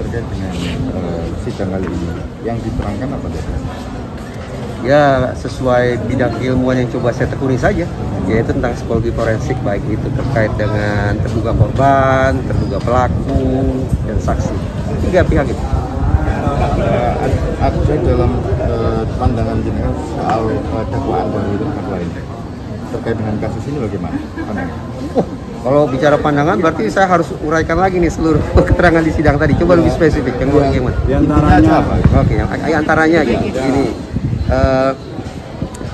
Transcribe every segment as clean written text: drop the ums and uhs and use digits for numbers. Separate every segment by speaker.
Speaker 1: terkait dengan sidang kali ini. Yang diterangkan apa tadi?
Speaker 2: Ya sesuai bidang keilmuan yang coba saya tekuni saja, yaitu tentang psikologi forensik, baik itu terkait dengan terduga korban, terduga pelaku, dan saksi. 3 pihak itu.
Speaker 1: Ada dalam pandangan jenengan soal dakwaan dari tersangka lain terkait dengan kasus ini bagaimana pandangan?
Speaker 2: Kalau bicara pandangan berarti saya harus uraikan lagi nih seluruh keterangan di sidang tadi. Coba lebih spesifik yang bagaimana?
Speaker 1: Di antaranya apa?
Speaker 2: Oke, yang antaranya gitu. Ini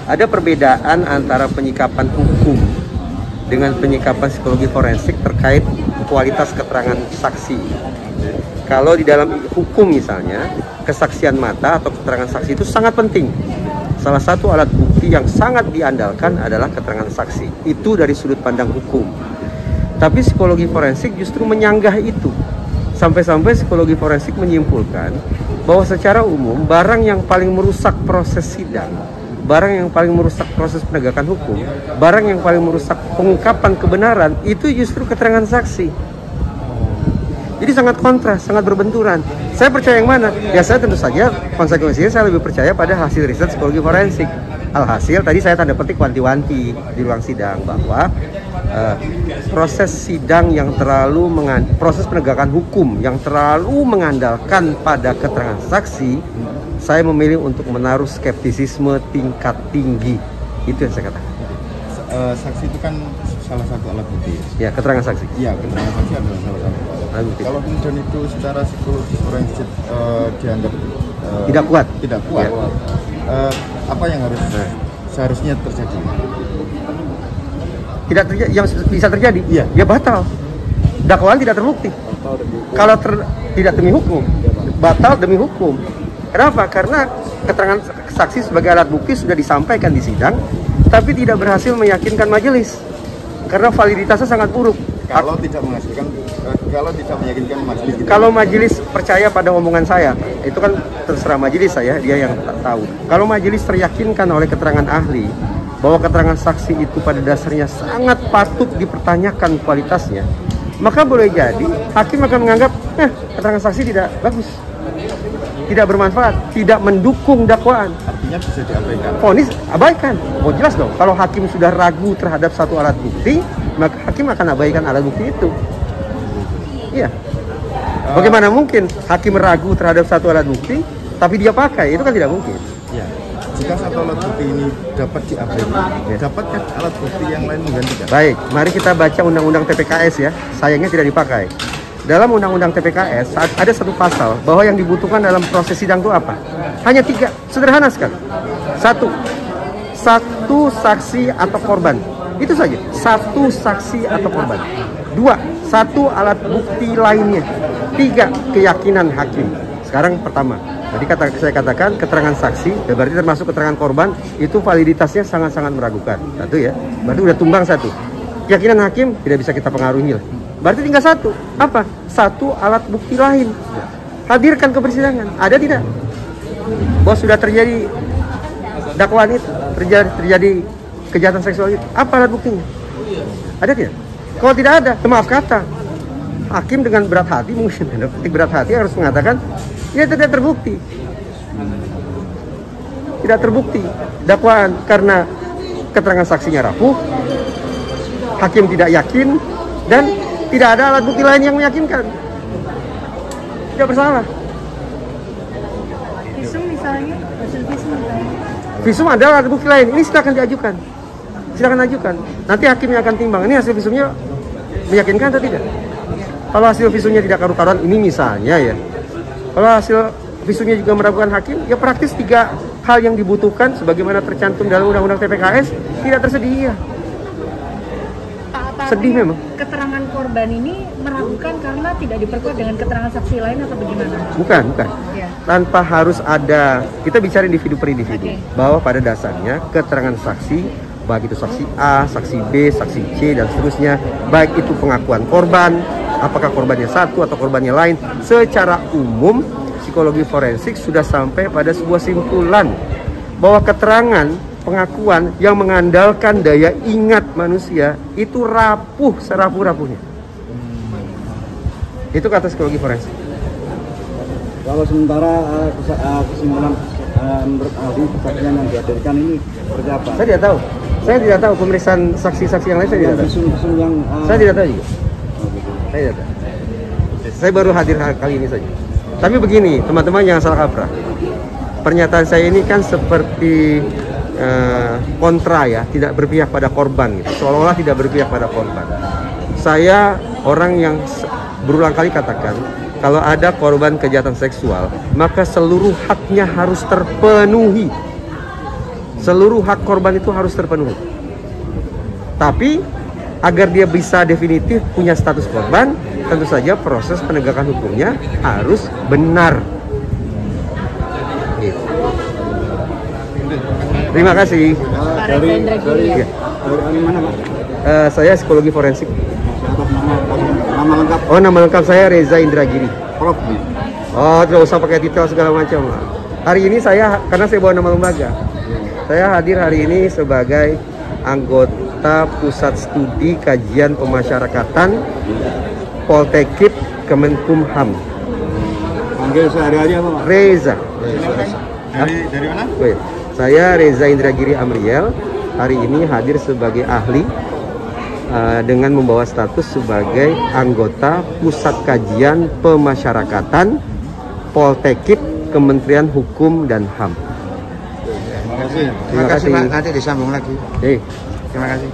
Speaker 2: ada perbedaan antara penyikapan hukum dengan penyikapan psikologi forensik terkait kualitas keterangan saksi. Kalau di dalam hukum misalnya, kesaksian mata atau keterangan saksi itu sangat penting. Salah satu alat bukti yang sangat diandalkan adalah keterangan saksi. Itu dari sudut pandang hukum. Tapi psikologi forensik justru menyanggah itu. Sampai-sampai psikologi forensik menyimpulkan bahwa secara umum barang yang paling merusak proses sidang, barang yang paling merusak proses penegakan hukum, barang yang paling merusak pengungkapan kebenaran itu justru keterangan saksi. Jadi sangat kontras, sangat berbenturan. Saya percaya yang mana? Ya saya tentu saja konsekuensinya saya lebih percaya pada hasil riset psikologi forensik. Alhasil tadi saya tanda petik wanti-wanti di ruang sidang bahwa proses sidang yang terlalu proses penegakan hukum yang terlalu mengandalkan pada keterangan saksi, saya memilih untuk menaruh skeptisisme tingkat tinggi. Itu yang saya katakan.
Speaker 1: Saksi itu kan salah satu alat bukti.
Speaker 2: Ya, keterangan saksi.
Speaker 1: Iya, keterangan saksi adalah salah satu alat bukti. Kalau kemudian itu secara psikologi forensik dianggap
Speaker 2: tidak kuat.
Speaker 1: Tidak kuat. Ya. Apa yang harus seharusnya terjadi?
Speaker 2: Tidak terjadi, yang bisa terjadi,
Speaker 1: iya.
Speaker 2: Ya batal. Dakwaan tidak terbukti. Kalau tidak demi hukum, batal demi hukum. Kenapa? Karena keterangan saksi sebagai alat bukti sudah disampaikan di sidang, tapi tidak berhasil meyakinkan majelis karena validitasnya sangat buruk.
Speaker 1: Kalau tidak menghasilkan, kalau tidak meyakinkan majelis.
Speaker 2: Kalau majelis percaya pada omongan saya, itu kan terserah majelis saya, dia yang tahu. Kalau majelis teryakinkan oleh keterangan ahli bahwa keterangan saksi itu pada dasarnya sangat patut dipertanyakan kualitasnya, maka boleh jadi hakim akan menganggap keterangan saksi tidak bagus, tidak bermanfaat, tidak mendukung dakwaan.
Speaker 1: Artinya bisa diabaikan.
Speaker 2: Vonis abaikan. Oh jelas dong. Kalau hakim sudah ragu terhadap satu alat bukti, maka hakim akan abaikan alat bukti itu. Iya. Bagaimana mungkin hakim ragu terhadap satu alat bukti, tapi dia pakai? Itu kan tidak mungkin.
Speaker 1: Iya. Jika satu alat bukti ini dapat diabaikan, dapatkah alat bukti yang lain menggantikan? Baik,
Speaker 2: mari kita baca Undang-Undang TPKS ya. Sayangnya tidak dipakai. Dalam Undang-Undang TPKS ada satu pasal bahwa yang dibutuhkan dalam proses sidang itu apa? Hanya 3, sederhana sekali. 1 saksi atau korban. Itu saja. 1 saksi atau korban. 2, 1 alat bukti lainnya. 3, keyakinan hakim. Sekarang pertama. Tadi saya katakan keterangan saksi, berarti termasuk keterangan korban, itu validitasnya sangat-sangat meragukan. 1 ya. Berarti udah tumbang 1. Keyakinan hakim tidak bisa kita pengaruhi lah. Berarti tinggal 1. Apa? 1 alat bukti lain. Hadirkan ke persidangan. Ada tidak? Bahwa sudah terjadi dakwaan itu, terjadi kejahatan seksual itu. Apa alat buktinya? Ada tidak? Kalau tidak ada, maaf kata, hakim dengan berat hati, mungkin berat hati harus mengatakan, ya tidak terbukti. Tidak terbukti dakwaan karena keterangan saksinya rapuh, hakim tidak yakin, dan tidak ada alat bukti lain yang meyakinkan. Tidak bersalah.
Speaker 3: Visum misalnya, hasil visum misalnya.
Speaker 2: Visum ada alat bukti lain. Ini silakan diajukan. Silakan ajukan. Nanti hakimnya akan timbang. Ini hasil visumnya meyakinkan atau tidak? Kalau hasil visumnya tidak karu-karuan, ini misalnya ya. Kalau hasil visumnya juga meragukan hakim, ya praktis 3 hal yang dibutuhkan sebagaimana tercantum dalam Undang-Undang TPKS tidak tersedia. Sedih memang.
Speaker 3: Keterangan korban ini meragukan karena tidak diperkuat dengan keterangan saksi lain atau bagaimana?
Speaker 2: Bukan.
Speaker 3: Ya.
Speaker 2: Tanpa harus ada, kita bicara individu per individu. Bahwa pada dasarnya keterangan saksi, baik itu saksi A, saksi B, saksi C, dan seterusnya, baik itu pengakuan korban, apakah korbannya 1 atau korbannya lain, secara umum psikologi forensik sudah sampai pada sebuah simpulan bahwa keterangan pengakuan yang mengandalkan daya ingat manusia itu rapuh serapuh-rapuhnya. Itu kata psikologi forensik.
Speaker 4: Kalau sementara kesimpulan menurut ahli kesaksian yang dihadirkan ini seperti apa?
Speaker 2: Saya tidak tahu. Saya tidak tahu pemeriksaan saksi-saksi yang lain saya tidak tahu.
Speaker 4: Visum yang
Speaker 2: Saya tidak tahu juga. Saya tidak tahu. Saya baru hadir kali ini saja. Tapi begini, teman-teman jangan salah kaprah. Pernyataan saya ini kan seperti kontra ya, tidak berpihak pada korban gitu. Seolah-olah tidak berpihak pada korban. Saya orang yang berulang kali katakan, kalau ada korban kejahatan seksual, maka seluruh haknya harus terpenuhi. Seluruh hak korban itu harus terpenuhi. Tapi agar dia bisa definitif punya status korban, tentu saja proses penegakan hukumnya harus benar. Gitu. Terima kasih.
Speaker 4: Dari mana Pak?
Speaker 2: Saya psikologi forensik.
Speaker 4: Atas nama lengkap
Speaker 2: Oh, nama lengkap saya Reza Indragiri.
Speaker 4: Prof.
Speaker 2: Oh, tidak usah pakai detail segala macam. Hari ini saya, karena saya bawa nama lembaga, saya hadir hari ini sebagai anggota Pusat Studi Kajian Pemasyarakatan Poltekip Kemenkumham.
Speaker 4: Panggil sehari-hari apa Pak?
Speaker 2: Reza.
Speaker 1: Dari mana?
Speaker 2: Wait. Saya Reza Indragiri Amriel. Hari ini hadir sebagai ahli dengan membawa status sebagai anggota Pusat Kajian Pemasyarakatan Poltekip Kementerian Hukum dan HAM.
Speaker 4: Terima kasih.
Speaker 2: Terima kasih.
Speaker 4: Pak. Nanti disambung lagi.
Speaker 2: Hey.
Speaker 4: Terima kasih.